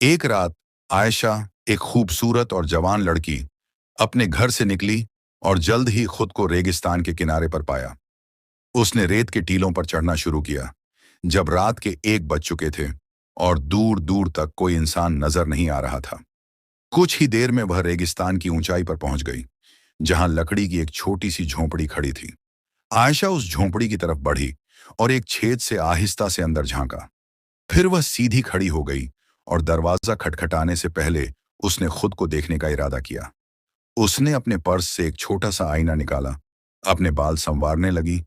एक रात आयशा, एक खूबसूरत और जवान लड़की, अपने घर से निकली और जल्द ही खुद को रेगिस्तान के किनारे पर पाया। उसने रेत के टीलों पर चढ़ना शुरू किया। जब रात के 1 बज चुके थे और दूर दूर तक कोई इंसान नजर नहीं आ रहा था, कुछ ही देर में वह रेगिस्तान की ऊंचाई पर पहुंच गई, जहां लकड़ी की एक छोटी सी झोंपड़ी खड़ी थी। आयशा उस झोंपड़ी की तरफ बढ़ी और एक छेद से आहिस्ता से अंदर झांका। फिर वह सीधी खड़ी हो गई और दरवाजा खटखटाने से पहले उसने खुद को देखने का इरादा किया। उसने अपने पर्स से एक छोटा सा आईना निकाला, अपने बाल संवारने लगी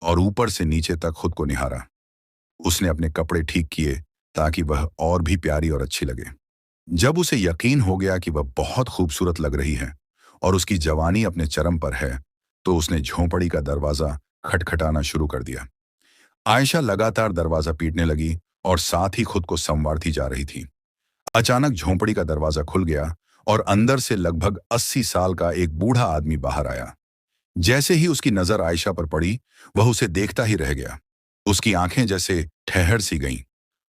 और ऊपर से नीचे तक खुद को निहारा। उसने अपने कपड़े ठीक किए ताकि वह और भी प्यारी और अच्छी लगे। जब उसे यकीन हो गया कि वह बहुत खूबसूरत लग रही है और उसकी जवानी अपने चरम पर है, तो उसने झोंपड़ी का दरवाजा खटखटाना शुरू कर दिया। आयशा लगातार दरवाजा पीटने लगी और साथ ही खुद को संवारती जा रही थी। अचानक झोंपड़ी का दरवाजा खुल गया और अंदर से लगभग 80 साल का एक बूढ़ा आदमी बाहर आया। जैसे ही उसकी नजर आयशा पर पड़ी, वह उसे देखता ही रह गया। उसकी आंखें जैसे ठहर सी गईं।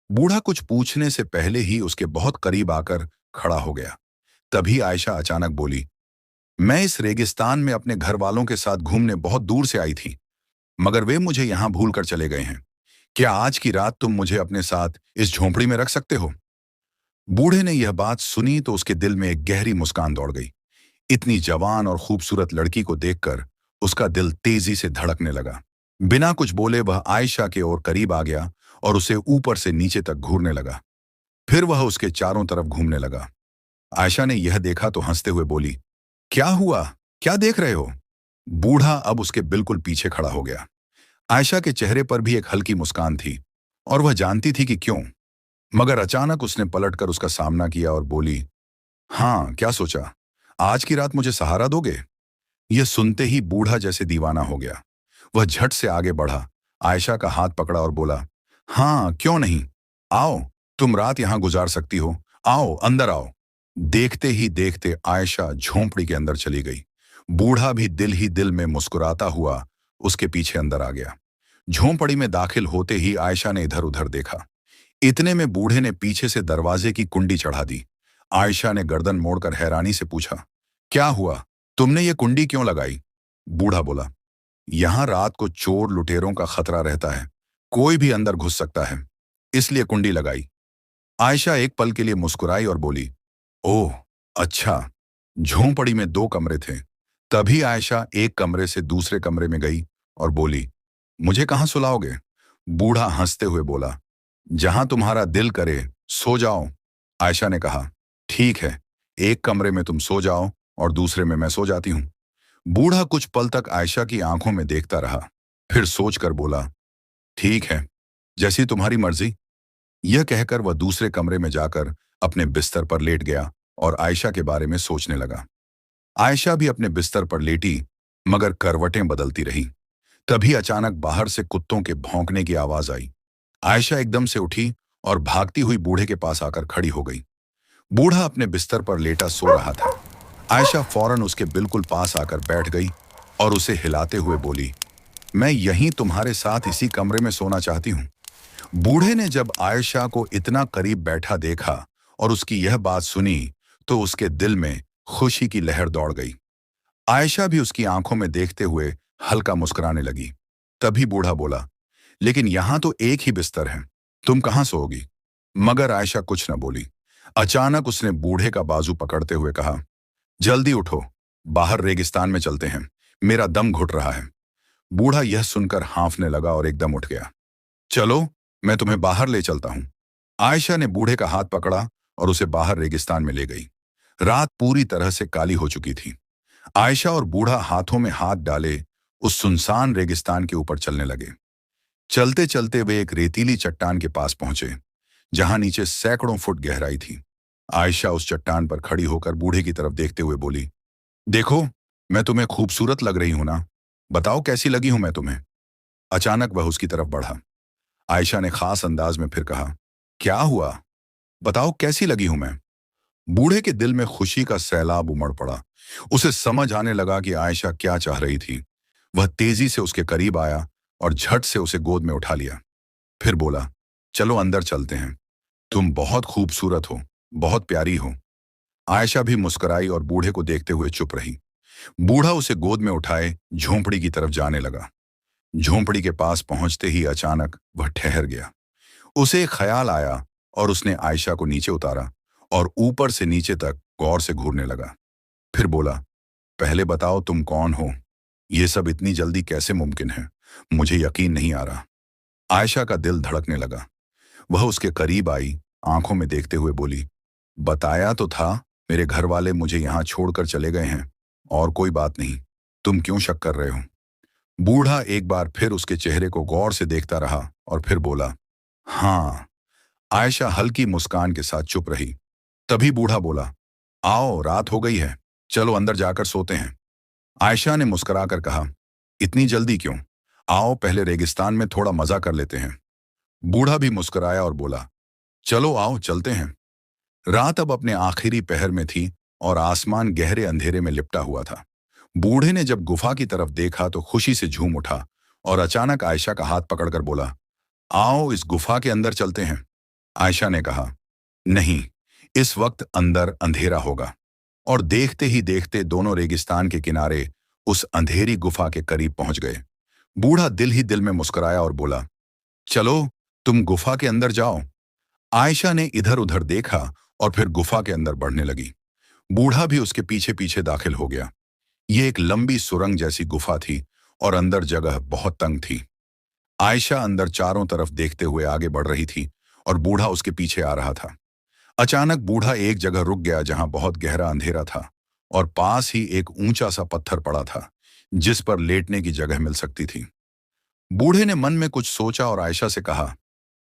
बूढ़ा कुछ पूछने से पहले ही उसके बहुत करीब आकर खड़ा हो गया। तभी आयशा अचानक बोली, मैं इस रेगिस्तान में अपने घर वालों के साथ घूमने बहुत दूर से आई थी, मगर वे मुझे यहां भूल कर चले गए हैं। क्या आज की रात तुम मुझे अपने साथ इस झोंपड़ी में रख सकते हो? बूढ़े ने यह बात सुनी तो उसके दिल में एक गहरी मुस्कान दौड़ गई। इतनी जवान और खूबसूरत लड़की को देखकर उसका दिल तेजी से धड़कने लगा। बिना कुछ बोले वह आयशा के और करीब आ गया और उसे ऊपर से नीचे तक घूरने लगा। फिर वह उसके चारों तरफ घूमने लगा। आयशा ने यह देखा तो हंसते हुए बोली, क्या हुआ? क्या देख रहे हो? बूढ़ा अब उसके बिल्कुल पीछे खड़ा हो गया। आयशा के चेहरे पर भी एक हल्की मुस्कान थी और वह जानती थी कि क्यों। मगर अचानक उसने पलटकर उसका सामना किया और बोली, हाँ, क्या सोचा? आज की रात मुझे सहारा दोगे? यह सुनते ही बूढ़ा जैसे दीवाना हो गया। वह झट से आगे बढ़ा, आयशा का हाथ पकड़ा और बोला, हाँ, क्यों नहीं? आओ, तुम रात यहां गुजार सकती हो। आओ, अंदर आओ। देखते ही देखते आयशा झोंपड़ी के अंदर चली गई। बूढ़ा भी दिल ही दिल में मुस्कुराता हुआ उसके पीछे अंदर आ गया। झोंपड़ी में दाखिल होते ही आयशा ने इधर उधर देखा। इतने में बूढ़े ने पीछे से दरवाजे की कुंडी चढ़ा दी। आयशा ने गर्दन मोड़कर हैरानी से पूछा, क्या हुआ? तुमने ये कुंडी क्यों लगाई? बूढ़ा बोला, यहां रात को चोर लुटेरों का खतरा रहता है, कोई भी अंदर घुस सकता है, इसलिए कुंडी लगाई। आयशा एक पल के लिए मुस्कुराई और बोली, ओह, अच्छा। झोंपड़ी में 2 कमरे थे। तभी आयशा एक कमरे से दूसरे कमरे में गई और बोली, मुझे कहाँ सुलाओगे? बूढ़ा हंसते हुए बोला, जहां तुम्हारा दिल करे सो जाओ। आयशा ने कहा, ठीक है, एक कमरे में तुम सो जाओ और दूसरे में मैं सो जाती हूँ। बूढ़ा कुछ पल तक आयशा की आंखों में देखता रहा, फिर सोचकर बोला, ठीक है, जैसी तुम्हारी मर्जी। यह कहकर वह दूसरे कमरे में जाकर अपने बिस्तर पर लेट गया और आयशा के बारे में सोचने लगा। आयशा भी अपने बिस्तर पर लेटी, मगर करवटें बदलती रही। तभी अचानक बाहर से कुत्तों के भौंकने की आवाज आई। आयशा एकदम से उठी और भागती हुई बूढ़े के पास आकर खड़ी हो गई। बूढ़ा अपने बिस्तर पर लेटा सो रहा था। आयशा फौरन उसके बिल्कुल पास आकर बैठ गई और उसे हिलाते हुए बोली, मैं यहीं तुम्हारे साथ इसी कमरे में सोना चाहती हूँ। बूढ़े ने जब आयशा को इतना करीब बैठा देखा और उसकी यह बात सुनी, तो उसके दिल में खुशी की लहर दौड़ गई। आयशा भी उसकी आंखों में देखते हुए हल्का मुस्कुराने लगी। तभी बूढ़ा बोला, लेकिन यहां तो एक ही बिस्तर है, तुम कहां सोओगी? मगर आयशा कुछ न बोली। अचानक उसने बूढ़े का बाजू पकड़ते हुए कहा, जल्दी उठो, बाहर रेगिस्तान में चलते हैं, मेरा दम घुट रहा है। बूढ़ा यह सुनकर हांफने लगा और एकदम उठ गया। चलो, मैं तुम्हें बाहर ले चलता हूं। आयशा ने बूढ़े का हाथ पकड़ा और उसे बाहर रेगिस्तान में ले गई। रात पूरी तरह से काली हो चुकी थी। आयशा और बूढ़ा हाथों में हाथ डाले उस सुनसान रेगिस्तान के ऊपर चलने लगे। चलते चलते वे एक रेतीली चट्टान के पास पहुंचे, जहां नीचे सैकड़ों फुट गहराई थी। आयशा उस चट्टान पर खड़ी होकर बूढ़े की तरफ देखते हुए बोली, देखो, मैं तुम्हें खूबसूरत लग रही हूं ना? बताओ कैसी लगी हूं मैं तुम्हें? अचानक वह उसकी तरफ बढ़ा। आयशा ने खास अंदाज में फिर कहा, क्या हुआ? बताओ कैसी लगी हूं मैं? बूढ़े के दिल में खुशी का सैलाब उमड़ पड़ा। उसे समझ आने लगा कि आयशा क्या चाह रही थी। वह तेजी से उसके करीब आया और झट से उसे गोद में उठा लिया। फिर बोला, चलो अंदर चलते हैं, तुम बहुत खूबसूरत हो, बहुत प्यारी हो। आयशा भी मुस्कुराई और बूढ़े को देखते हुए चुप रही। बूढ़ा उसे गोद में उठाए झोंपड़ी की तरफ जाने लगा। झोंपड़ी के पास पहुंचते ही अचानक वह ठहर गया। उसे एक ख्याल आया और उसने आयशा को नीचे उतारा और ऊपर से नीचे तक गौर से घूरने लगा। फिर बोला, पहले बताओ तुम कौन हो? ये सब इतनी जल्दी कैसे मुमकिन है? मुझे यकीन नहीं आ रहा। आयशा का दिल धड़कने लगा। वह उसके करीब आई, आंखों में देखते हुए बोली, बताया तो था, मेरे घर वाले मुझे यहां छोड़कर चले गए हैं, और कोई बात नहीं। तुम क्यों शक कर रहे हो? बूढ़ा एक बार फिर उसके चेहरे को गौर से देखता रहा और फिर बोला, हाँ। आयशा हल्की मुस्कान के साथ चुप रही। तभी बूढ़ा बोला, आओ, रात हो गई है, चलो अंदर जाकर सोते हैं। आयशा ने मुस्कुराकर कहा, इतनी जल्दी क्यों? आओ, पहले रेगिस्तान में थोड़ा मजा कर लेते हैं। बूढ़ा भी मुस्कुराया और बोला, चलो आओ, चलते हैं। रात अब अपने आखिरी पहर में थी और आसमान गहरे अंधेरे में लिपटा हुआ था। बूढ़े ने जब गुफा की तरफ देखा तो खुशी से झूम उठा और अचानक आयशा का हाथ पकड़कर बोला, आओ, इस गुफा के अंदर चलते हैं। आयशा ने कहा, नहीं, इस वक्त अंदर अंधेरा होगा। और देखते ही देखते दोनों रेगिस्तान के किनारे उस अंधेरी गुफा के करीब पहुंच गए। बूढ़ा दिल ही दिल में मुस्कुराया और बोला, चलो, तुम गुफा के अंदर जाओ। आयशा ने इधर उधर देखा और फिर गुफा के अंदर बढ़ने लगी। बूढ़ा भी उसके पीछे पीछे दाखिल हो गया। ये एक लंबी सुरंग जैसी गुफा थी और अंदर जगह बहुत तंग थी। आयशा अंदर चारों तरफ देखते हुए आगे बढ़ रही थी और बूढ़ा उसके पीछे आ रहा था। अचानक बूढ़ा एक जगह रुक गया जहां बहुत गहरा अंधेरा था और पास ही एक ऊंचा सा पत्थर पड़ा था जिस पर लेटने की जगह मिल सकती थी। बूढ़े ने मन में कुछ सोचा और आयशा से कहा,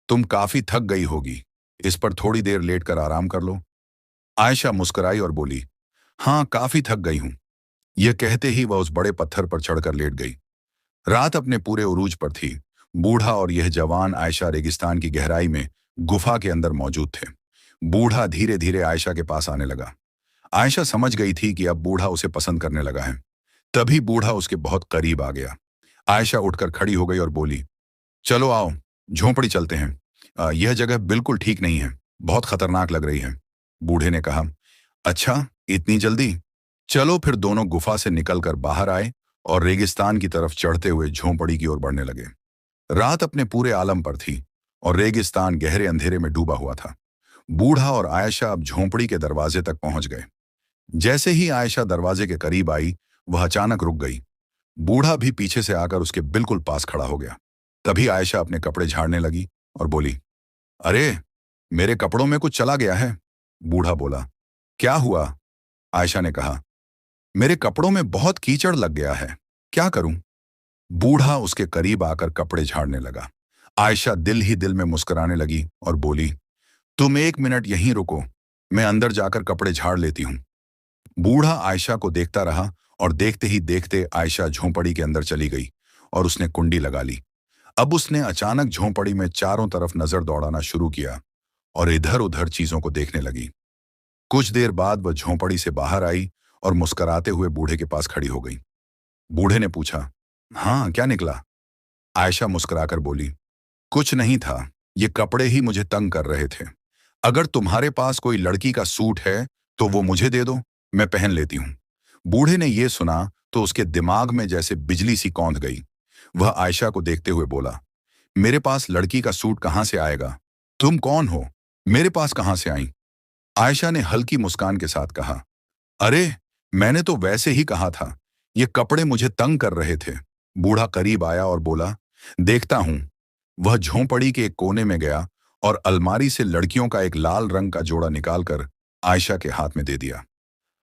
तुम काफी थक गई होगी, इस पर थोड़ी देर लेटकर आराम कर लो। आयशा मुस्कुराई और बोली, हाँ, काफी थक गई हूं। यह कहते ही वह उस बड़े पत्थर पर चढ़कर लेट गई। रात अपने पूरे उरूज पर थी। बूढ़ा और यह जवान आयशा रेगिस्तान की गहराई में गुफा के अंदर मौजूद थे। बूढ़ा धीरे धीरे आयशा के पास आने लगा। आयशा समझ गई थी कि अब बूढ़ा उसे पसंद करने लगा है। तभी बूढ़ा उसके बहुत करीब आ गया। आयशा उठकर खड़ी हो गई और बोली, चलो आओ, झोंपड़ी चलते हैं। यह जगह बिल्कुल ठीक नहीं है, बहुत खतरनाक लग रही है। बूढ़े ने कहा, अच्छा, इतनी जल्दी? चलो फिर। दोनों गुफा से निकलकर बाहर आए और रेगिस्तान की तरफ चढ़ते हुए झोंपड़ी की ओर बढ़ने लगे। रात अपने पूरे आलम पर थी और रेगिस्तान गहरे अंधेरे में डूबा हुआ था। बूढ़ा और आयशा अब झोंपड़ी के दरवाजे तक पहुंच गए। जैसे ही आयशा दरवाजे के करीब आई, वह अचानक रुक गई। बूढ़ा भी पीछे से आकर उसके बिल्कुल पास खड़ा हो गया। तभी आयशा अपने कपड़े झाड़ने लगी और बोली, अरे, मेरे कपड़ों में कुछ चला गया है। बूढ़ा बोला, क्या हुआ? आयशा ने कहा, मेरे कपड़ों में बहुत कीचड़ लग गया है, क्या करूं? बूढ़ा उसके करीब आकर कपड़े झाड़ने लगा। आयशा दिल ही दिल में मुस्कुराने लगी और बोली, तुम 1 मिनट यहीं रुको, मैं अंदर जाकर कपड़े झाड़ लेती हूं। बूढ़ा आयशा को देखता रहा और देखते ही देखते आयशा झोंपड़ी के अंदर चली गई और उसने कुंडी लगा ली। अब उसने अचानक झोंपड़ी में चारों तरफ नजर दौड़ाना शुरू किया और इधर उधर चीजों को देखने लगी। कुछ देर बाद वह झोंपड़ी से बाहर आई और मुस्कुराते हुए बूढ़े के पास खड़ी हो गई। बूढ़े ने पूछा, हाँ, क्या निकला? आयशा मुस्कुराकर बोली, कुछ नहीं था, ये कपड़े ही मुझे तंग कर रहे थे। अगर तुम्हारे पास कोई लड़की का सूट है तो वो मुझे दे दो, मैं पहन लेती हूं। बूढ़े ने यह सुना तो उसके दिमाग में जैसे बिजली सी कौंध गई। वह आयशा को देखते हुए बोला, मेरे पास लड़की का सूट कहां से आएगा? तुम कौन हो? मेरे पास कहां से आई? आयशा ने हल्की मुस्कान के साथ कहा, अरे, मैंने तो वैसे ही कहा था, ये कपड़े मुझे तंग कर रहे थे। बूढ़ा करीब आया और बोला, देखता हूं। वह झोंपड़ी के एक कोने में गया और अलमारी से लड़कियों का एक लाल रंग का जोड़ा निकालकर आयशा के हाथ में दे दिया।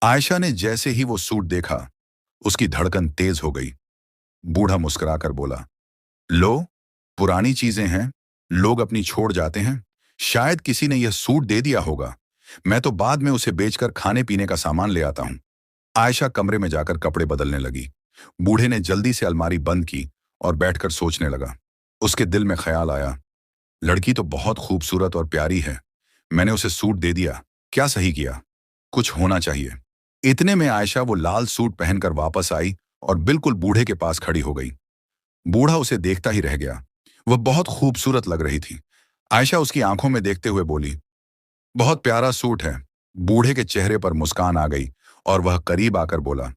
आयशा ने जैसे ही वो सूट देखा, उसकी धड़कन तेज हो गई। बूढ़ा मुस्कुराकर बोला, लो, पुरानी चीजें हैं, लोग अपनी छोड़ जाते हैं। शायद किसी ने यह सूट दे दिया होगा, मैं तो बाद में उसे बेचकर खाने पीने का सामान ले आता हूं। आयशा कमरे में जाकर कपड़े बदलने लगी। बूढ़े ने जल्दी से अलमारी बंद की और बैठकर सोचने लगा। उसके दिल में ख्याल आया, लड़की तो बहुत खूबसूरत और प्यारी है, मैंने उसे सूट दे दिया, क्या सही किया? कुछ होना चाहिए। इतने में आयशा वो लाल सूट पहनकर वापस आई और बिल्कुल बूढ़े के पास खड़ी हो गई। बूढ़ा उसे देखता ही रह गया। वह बहुत खूबसूरत लग रही थी। आयशा उसकी आंखों में देखते हुए बोली, बहुत प्यारा सूट है। बूढ़े के चेहरे पर मुस्कान आ गई और वह करीब आकर बोला,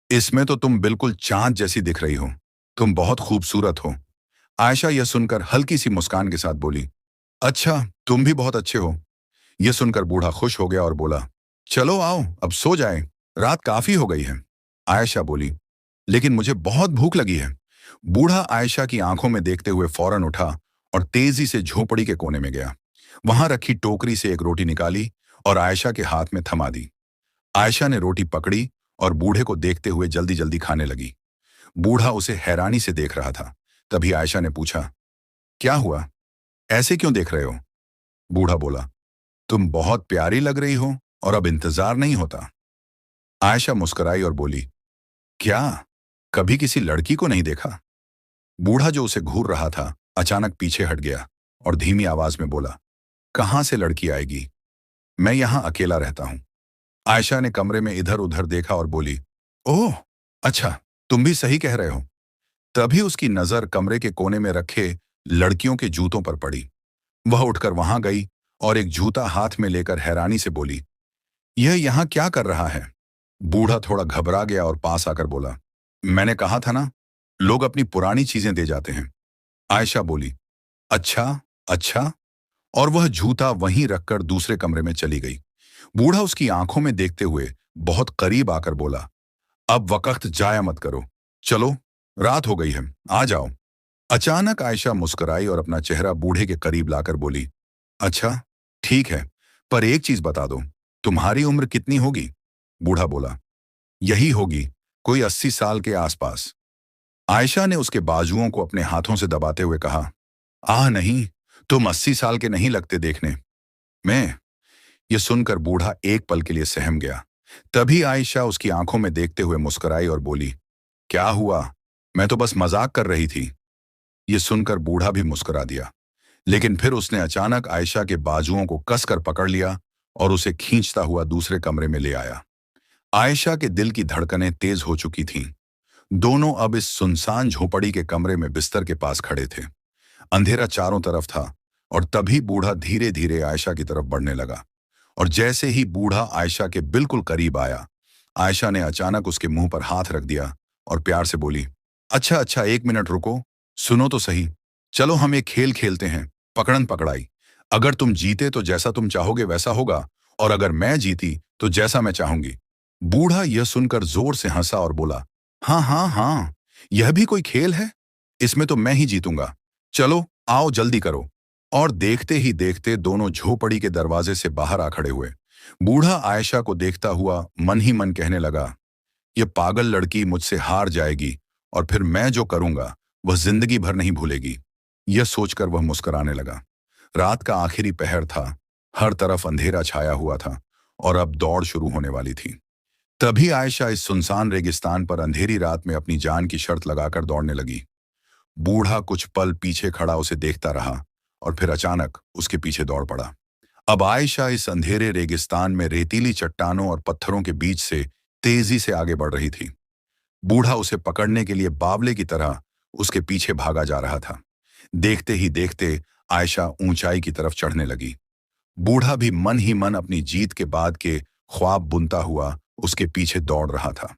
इसमें तो तुम बिल्कुल चांद जैसी दिख रही हो। तुम बहुत खूबसूरत हो। आयशा यह सुनकर हल्की सी मुस्कान के साथ बोली, अच्छा, तुम भी बहुत अच्छे हो। यह सुनकर बूढ़ा खुश हो गया और बोला, चलो आओ अब सो जाएं, रात काफी हो गई है। आयशा बोली, लेकिन मुझे बहुत भूख लगी है। बूढ़ा आयशा की आंखों में देखते हुए फौरन उठा और तेजी से झोपड़ी के कोने में गया। वहां रखी टोकरी से एक रोटी निकाली और आयशा के हाथ में थमा दी। आयशा ने रोटी पकड़ी और बूढ़े को देखते हुए जल्दी जल्दी खाने लगी। बूढ़ा उसे हैरानी से देख रहा था। तभी आयशा ने पूछा, क्या हुआ, ऐसे क्यों देख रहे हो? बूढ़ा बोला, तुम बहुत प्यारी लग रही हो और अब इंतजार नहीं होता। आयशा मुस्कुराई और बोली, क्या कभी किसी लड़की को नहीं देखा? बूढ़ा जो उसे घूर रहा था अचानक पीछे हट गया और धीमी आवाज में बोला, कहां से लड़की आएगी? मैं यहां अकेला रहता हूं। आयशा ने कमरे में इधर उधर देखा और बोली, ओह, अच्छा, तुम भी सही कह रहे हो। तभी उसकी नजर कमरे के कोने में रखे लड़कियों के जूतों पर पड़ी। वह उठकर वहां गई और एक जूता हाथ में लेकर हैरानी से बोली, यह यहां क्या कर रहा है? बूढ़ा थोड़ा घबरा गया और पास आकर बोला, मैंने कहा था ना, लोग अपनी पुरानी चीजें दे जाते हैं। आयशा बोली, अच्छा, अच्छा, और वह जूता वहीं रखकर दूसरे कमरे में चली गई। बूढ़ा उसकी आंखों में देखते हुए बहुत करीब आकर बोला, अब वक्त जाया मत करो, चलो, रात हो गई है, आ जाओ। अचानक आयशा मुस्कुराई और अपना चेहरा बूढ़े के करीब लाकर बोली, अच्छा, ठीक है, पर एक चीज बता दो, तुम्हारी उम्र कितनी होगी? बूढ़ा बोला, यही होगी, कोई 80 साल के आसपास। आयशा ने उसके बाजुओं को अपने हाथों से दबाते हुए कहा, आह नहीं, तुम 80 साल के नहीं लगते देखने में। यह सुनकर बूढ़ा एक पल के लिए सहम गया। तभी आयशा उसकी आंखों में देखते हुए मुस्कुराई और बोली, क्या हुआ, मैं तो बस मजाक कर रही थी। यह सुनकर बूढ़ा भी मुस्कुरा दिया, लेकिन फिर उसने अचानक आयशा के बाजुओं को कसकर पकड़ लिया और उसे खींचता हुआ दूसरे कमरे में ले आया। आयशा के दिल की धड़कनें तेज हो चुकी थीं। दोनों अब इस सुनसान झोपड़ी के कमरे में बिस्तर के पास खड़े थे। अंधेरा चारों तरफ था और तभी बूढ़ा धीरे धीरे आयशा की तरफ बढ़ने लगा। और जैसे ही बूढ़ा आयशा के बिल्कुल करीब आया, आयशा ने अचानक उसके मुंह पर हाथ रख दिया और प्यार से बोली, अच्छा अच्छा, एक मिनट रुको, सुनो तो सही। चलो हम एक खेल खेलते हैं, पकड़न पकड़ाई। अगर तुम जीते तो जैसा तुम चाहोगे वैसा होगा, और अगर मैं जीती तो जैसा मैं चाहूंगी। बूढ़ा यह सुनकर जोर से हंसा और बोला, हाँ हाँ हाँ, यह भी कोई खेल है? इसमें तो मैं ही जीतूंगा। चलो आओ जल्दी करो। और देखते ही देखते दोनों झोपड़ी के दरवाजे से बाहर आ खड़े हुए। बूढ़ा आयशा को देखता हुआ मन ही मन कहने लगा, यह पागल लड़की मुझसे हार जाएगी और फिर मैं जो करूंगा वह जिंदगी भर नहीं भूलेगी। यह सोचकर वह मुस्कुराने लगा। रात का आखिरी पहर था, हर तरफ अंधेरा छाया हुआ था और अब दौड़ शुरू होने वाली थी। तभी आयशा इस सुनसान रेगिस्तान पर अंधेरी रात में अपनी जान की शर्त लगाकर दौड़ने लगी। बूढ़ा कुछ पल पीछे खड़ा उसे देखता रहा और फिर अचानक उसके पीछे दौड़ पड़ा। अब आयशा इस अंधेरे रेगिस्तान में रेतीली चट्टानों और पत्थरों के बीच से तेजी से आगे बढ़ रही थी। बूढ़ा उसे पकड़ने के लिए बावले की तरह उसके पीछे भागा जा रहा था। देखते ही देखते आयशा ऊंचाई की तरफ चढ़ने लगी। बूढ़ा भी मन ही मन अपनी जीत के बाद के ख्वाब बुनता हुआ उसके पीछे दौड़ रहा था।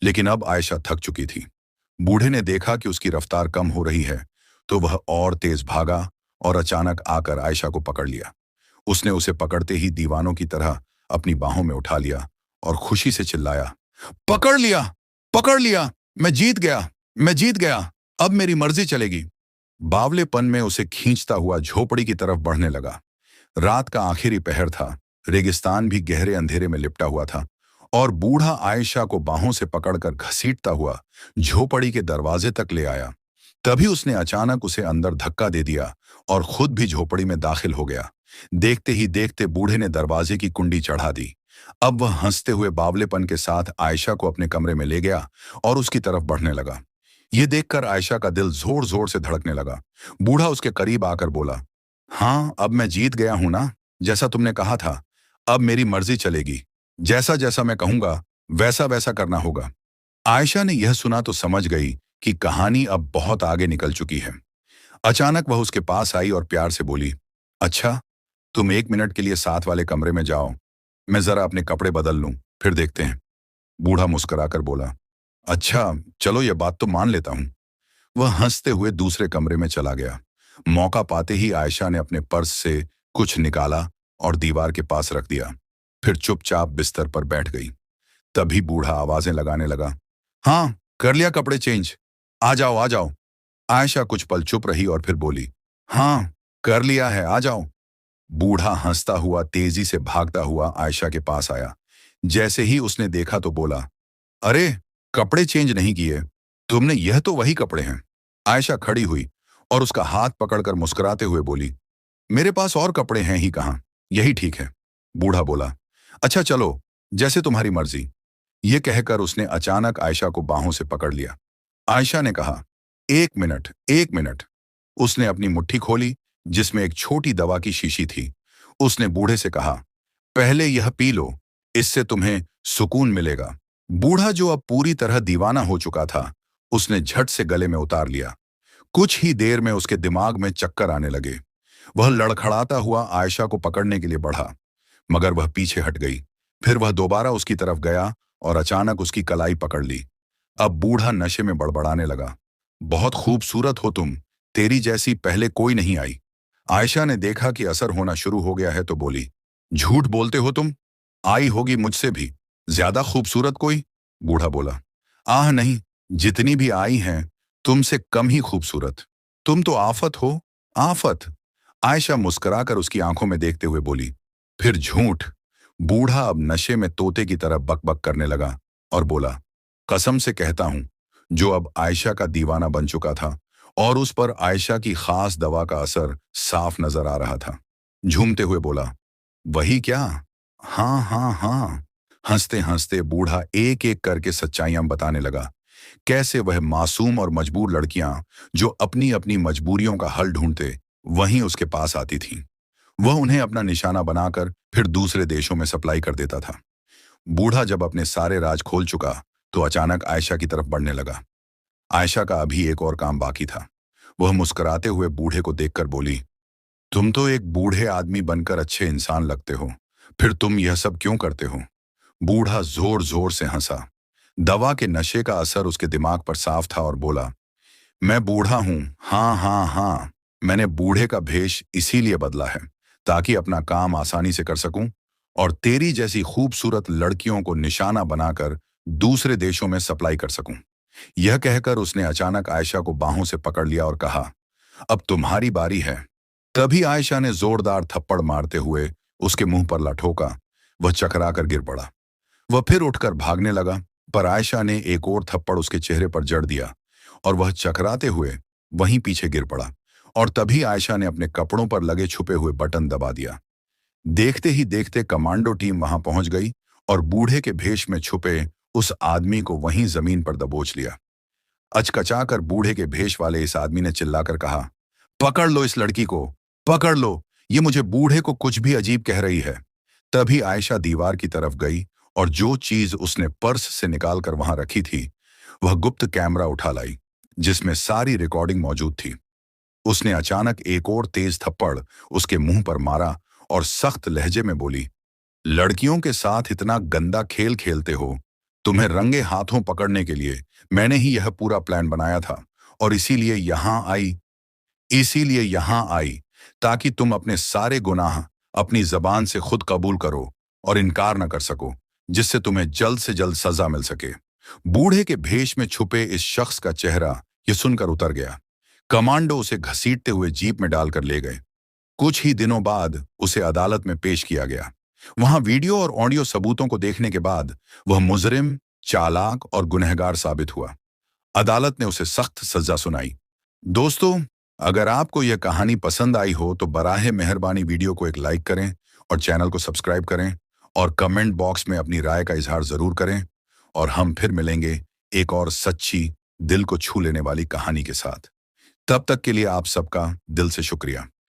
लेकिन अब आयशा थक चुकी थी। बूढ़े ने देखा कि उसकी रफ्तार कम हो रही है, तो वह और तेज भागा और अचानक आकर आयशा को पकड़ लिया। उसने उसे पकड़ते ही दीवानों की तरह अपनी बाहों में उठा लिया और खुशी से चिल्लाया, पकड़ लिया, पकड़ लिया, मैं जीत गया, मैं जीत गया, अब मेरी मर्जी चलेगी। बावलेपन में उसे खींचता हुआ झोपड़ी की तरफ बढ़ने लगा। रात का आखिरी पहर था, रेगिस्तान भी गहरे अंधेरे में लिपटा हुआ था और बूढ़ा आयशा को बाहों से पकड़कर घसीटता हुआ झोपड़ी के दरवाजे तक ले आया। तभी उसने अचानक उसे अंदर धक्का दे दिया और खुद भी झोपड़ी में दाखिल हो गया। देखते ही देखते बूढ़े ने दरवाजे की कुंडी चढ़ा दी। अब वह हंसते हुए बावलेपन के साथ आयशा को अपने कमरे में ले गया और उसकी तरफ बढ़ने लगा। यह देखकर आयशा का दिल जोर जोर से धड़कने लगा। बूढ़ा उसके करीब आकर बोला, हाँ, अब मैं जीत गया हूं ना, जैसा तुमने कहा था। अब मेरी मर्जी चलेगी, जैसा जैसा मैं कहूंगा वैसा वैसा करना होगा। आयशा ने यह सुना तो समझ गई कि कहानी अब बहुत आगे निकल चुकी है। अचानक वह उसके पास आई और प्यार से बोली, अच्छा, तुम 1 मिनट के लिए साथ वाले कमरे में जाओ, मैं जरा अपने कपड़े बदल लूं, फिर देखते हैं। बूढ़ा मुस्कुराकर बोला, अच्छा चलो, ये बात तो मान लेता हूं। वह हंसते हुए दूसरे कमरे में चला गया। मौका पाते ही आयशा ने अपने पर्स से कुछ निकाला और दीवार के पास रख दिया। फिर चुपचाप बिस्तर पर बैठ गई। तभी बूढ़ा आवाजें लगाने लगा, हाँ कर लिया कपड़े चेंज, आ जाओ आ जाओ। आयशा कुछ पल चुप रही और फिर बोली, हाँ कर लिया है, आ जाओ। बूढ़ा हंसता हुआ तेजी से भागता हुआ आयशा के पास आया। जैसे ही उसने देखा तो बोला, अरे कपड़े चेंज नहीं किए तुमने, यह तो वही कपड़े हैं। आयशा खड़ी हुई और उसका हाथ पकड़कर मुस्कुराते हुए बोली, मेरे पास और कपड़े हैं ही कहां, यही ठीक है। बूढ़ा बोला, अच्छा चलो, जैसे तुम्हारी मर्जी। यह कहकर उसने अचानक आयशा को बाहों से पकड़ लिया। आयशा ने कहा, 1 मिनट 1 मिनट। उसने अपनी मुट्ठी खोली जिसमें एक छोटी दवा की शीशी थी। उसने बूढ़े से कहा, पहले यह पी लो, इससे तुम्हें सुकून मिलेगा। बूढ़ा जो अब पूरी तरह दीवाना हो चुका था, उसने झट से गले में उतार लिया। कुछ ही देर में उसके दिमाग में चक्कर आने लगे। वह लड़खड़ाता हुआ आयशा को पकड़ने के लिए बढ़ा, मगर वह पीछे हट गई। फिर वह दोबारा उसकी तरफ गया और अचानक उसकी कलाई पकड़ ली। अब बूढ़ा नशे में बड़बड़ाने लगा, बहुत खूबसूरत हो तुम, तेरी जैसी पहले कोई नहीं आई। आयशा ने देखा कि असर होना शुरू हो गया है तो बोली, झूठ बोलते हो तुम, आई होगी मुझसे भी ज्यादा खूबसूरत कोई। बूढ़ा बोला, आह नहीं, जितनी भी आई हैं तुमसे कम ही खूबसूरत। तुम तो आफत हो, आफत। आयशा मुस्कुराकर उसकी आंखों में देखते हुए बोली, फिर झूठ। बूढ़ा अब नशे में तोते की तरह बकबक करने लगा और बोला, कसम से कहता हूं, जो अब आयशा का दीवाना बन चुका था और उस पर आयशा की खास दवा का असर साफ नजर आ रहा था। झूमते हुए बोला, वही क्या, हाँ हाँ हाँ। हंसते हंसते बूढ़ा एक एक करके सच्चाइयां बताने लगा। कैसे वह मासूम और मजबूर लड़कियां जो अपनी अपनी मजबूरियों का हल ढूंढते वहीं उसके पास आती थीं। वह उन्हें अपना निशाना बनाकर फिर दूसरे देशों में सप्लाई कर देता था। बूढ़ा जब अपने सारे राज खोल चुका तो अचानक आयशा की तरफ बढ़ने लगा। आयशा का अभी एक और काम बाकी था। वह मुस्कुराते हुए बूढ़े को देखकर बोली, तुम तो एक बूढ़े आदमी बनकर अच्छे इंसान लगते हो, फिर तुम यह सब क्यों करते हो। बूढ़ा जोर जोर से हंसा। दवा के नशे का असर उसके दिमाग पर साफ था और बोला, मैं बूढ़ा हूं, हाँ हाँ हाँ। मैंने बूढ़े का भेष इसीलिए बदला है ताकि अपना काम आसानी से कर सकूं और तेरी जैसी खूबसूरत लड़कियों को निशाना बनाकर दूसरे देशों में सप्लाई कर सकूं। यह कहकर उसने अचानक आयशा को बाहों से पकड़ लिया और कहा, अब तुम्हारी बारी है। तभी आयशा ने जोरदार थप्पड़ मारते हुए उसके मुंह पर लठोका। वह चकराकर गिर पड़ा। वह फिर उठकर भागने लगा, पर आयशा ने एक और थप्पड़ उसके चेहरे पर जड़ दिया और वह चकराते हुए वहीं पीछे गिर पड़ा। और तभी आयशा ने अपने कपड़ों पर लगे छुपे हुए बटन दबा दिया। देखते ही देखते कमांडो टीम वहां पहुंच गई और बूढ़े के भेष में छुपे उस आदमी को वहीं जमीन पर दबोच लिया। अचकचाकर बूढ़े के भेष वाले इस आदमी ने चिल्लाकर कहा, पकड़ लो इस लड़की को, पकड़ लो, ये मुझे बूढ़े को कुछ भी अजीब कह रही है। तभी आयशा दीवार की तरफ गई और जो चीज उसने पर्स से निकालकर वहां रखी थी वह गुप्त कैमरा उठा लाई जिसमें सारी रिकॉर्डिंग मौजूद थी। उसने अचानक एक और तेज थप्पड़ उसके मुंह पर मारा और सख्त लहजे में बोली, लड़कियों के साथ इतना गंदा खेल खेलते हो, तुम्हें रंगे हाथों पकड़ने के लिए मैंने ही यह पूरा प्लान बनाया था और इसीलिए यहां आई ताकि तुम अपने सारे गुनाह अपनी जबान से खुद कबूल करो और इनकार न कर सको, जिससे तुम्हें जल्द से जल्द सजा मिल सके। बूढ़े के भेष में छुपे इस शख्स का चेहरा यह सुनकर उतर गया। कमांडो उसे घसीटते हुए जीप में डालकर ले गए। कुछ ही दिनों बाद उसे अदालत में पेश किया गया। वहां वीडियो और ऑडियो सबूतों को देखने के बाद वह मुजरिम, चालाक और गुनहगार साबित हुआ। अदालत ने उसे सख्त सजा सुनाई। दोस्तों, अगर आपको यह कहानी पसंद आई हो तो बराहे मेहरबानी वीडियो को एक लाइक करें और चैनल को सब्सक्राइब करें और कमेंट बॉक्स में अपनी राय का इजहार जरूर करें। और हम फिर मिलेंगे एक और सच्ची, दिल को छू लेने वाली कहानी के साथ। तब तक के लिए आप सबका दिल से शुक्रिया।